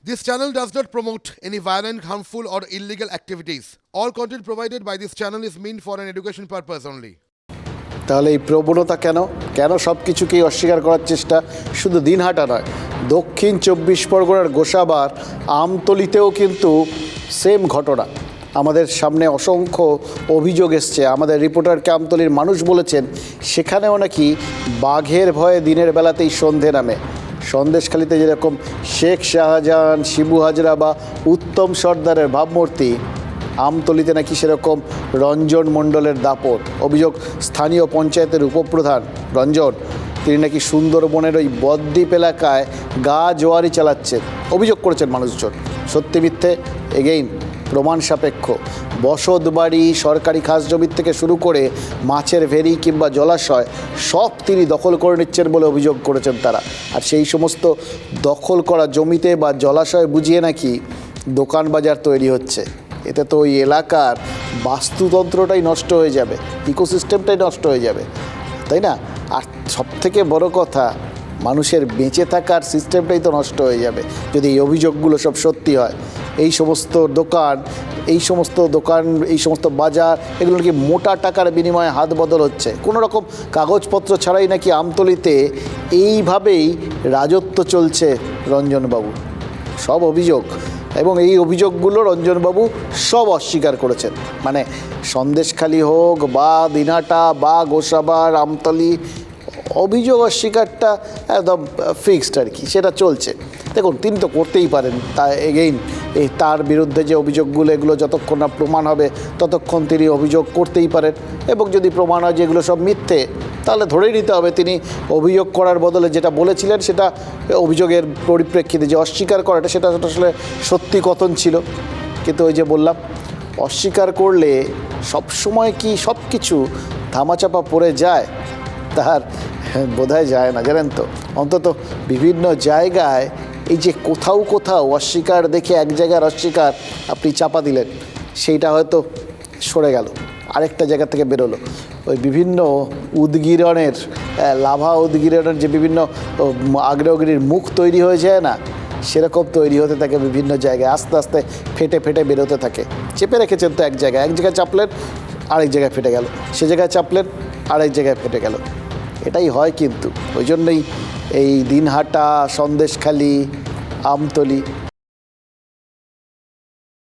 This channel does not promote any violent, harmful, or illegal activities. All content provided by this channel is meant for an education purpose only. তাহলে এই প্রবণতা কেন কেন সব কিছুকেই অস্বীকার করার চেষ্টা? শুধু দিনহাটা নয়, দক্ষিণ 24 পরগনার গোসাবার আমতলিতেও কিন্তু সেম ঘটনা। আমাদের সামনে অসংখ্য অভিযোগ এসছে। আমাদের রিপোর্টারকে আমতলির মানুষ বলেছেন সেখানেও নাকি বাঘের ভয়ে দিনের বেলাতেই সন্ধে নামে। সন্দেশখালিতে যেরকম শেখ শাহজাহান, শিবু হাজরা বা উত্তম সর্দারের ভাবমূর্তি, আমতলিতে নাকি সেরকম রঞ্জন মণ্ডলের দাপট। অভিযোগ স্থানীয় পঞ্চায়েতের উপপ্রধান রঞ্জন, তিনি নাকি সুন্দরবনের ওই বদ্বীপ এলাকায় গা জোয়ারি চালাচ্ছেন। অভিযোগ করেছেন মানুষজন। সত্যি মিথ্যে এগেইন প্রমাণ সাপেক্ষ। বসত বাড়ি, সরকারি খাস জমির থেকে শুরু করে মাছের ভেরি কিংবা জলাশয় সব তিনি দখল করে নিচ্ছেন বলে অভিযোগ করেছেন তারা। আর সেই সমস্ত দখল করা জমিতে বা জলাশয় বুঝিয়ে নাকি দোকান বাজার তৈরি হচ্ছে। এতে তো ওই এলাকার বাস্তুতন্ত্রটাই নষ্ট হয়ে যাবে, ইকোসিস্টেমটাই নষ্ট হয়ে যাবে, তাই না? আর সবথেকে বড় কথা, মানুষের বেঁচে থাকার সিস্টেমটাই তো নষ্ট হয়ে যাবে যদি এই অভিযোগগুলো সব সত্যি হয়। এই সমস্ত দোকান, এই সমস্ত বাজার, এগুলো নাকি মোটা টাকার বিনিময়ে হাত বদল হচ্ছে। কোনো রকম কাগজপত্র ছাড়াই নাকি আমতলিতে এইভাবেই রাজত্ব চলছে রঞ্জনবাবু। সব অভিযোগ, এবং এই অভিযোগগুলো রঞ্জনবাবু সব অস্বীকার করেছেন। মানে সন্দেশখালি হোক বা দিনহাটা বা গোসাবার, আমতলি, অভিযোগ অস্বীকারটা একদম ফিক্সড আর কি, সেটা চলছে। দেখুন, তিনি তো করতেই পারেন, তা এগেইন এই তার বিরুদ্ধে যে অভিযোগগুলো, এগুলো যতক্ষণ না প্রমাণ হবে ততক্ষণ তিনি অভিযোগ করতেই পারেন। এবং যদি প্রমাণ হয় যে এগুলো সব মিথ্যে, তাহলে ধরেই নিতে হবে তিনি অভিযোগ করার বদলে যেটা বলেছিলেন সেটা অভিযোগের পরিপ্রেক্ষিতে যে অস্বীকার করাটা, সেটা আসলে সত্যি কথন ছিল। কিন্তু ওই যে বললাম, অস্বীকার করলে সবসময় কি সব কিছু ধামাচাপা পড়ে যায়? তার বোধহয় যায় না, জানেন তো। অন্তত বিভিন্ন জায়গায় এই যে কোথাও কোথাও অস্বীকার দেখে এক জায়গার অস্বীকার আপনি চাপা দিলেন, সেইটা হয়তো সরে গেল, আরেকটা জায়গা থেকে বেরোলো। ওই বিভিন্ন উদগীরণের, লাভা উদগীরণের যে বিভিন্ন আগ্নেয়গিরির মুখ তৈরি হয়ে যায় না, সেরকম তৈরি হতে থাকে বিভিন্ন জায়গায়, আস্তে আস্তে ফেটে ফেটে বেরোতে থাকে। চেপে রেখেছেন তো এক জায়গায় চাপলেন, আরেক জায়গায় ফেটে গেল, সে জায়গায় চাপলেন, আরেক জায়গায় ফেটে গেল। এটাই হয় কিন্তু। ওই জন্যই এই দিনহাটা, সন্দেশখালি, আমতলি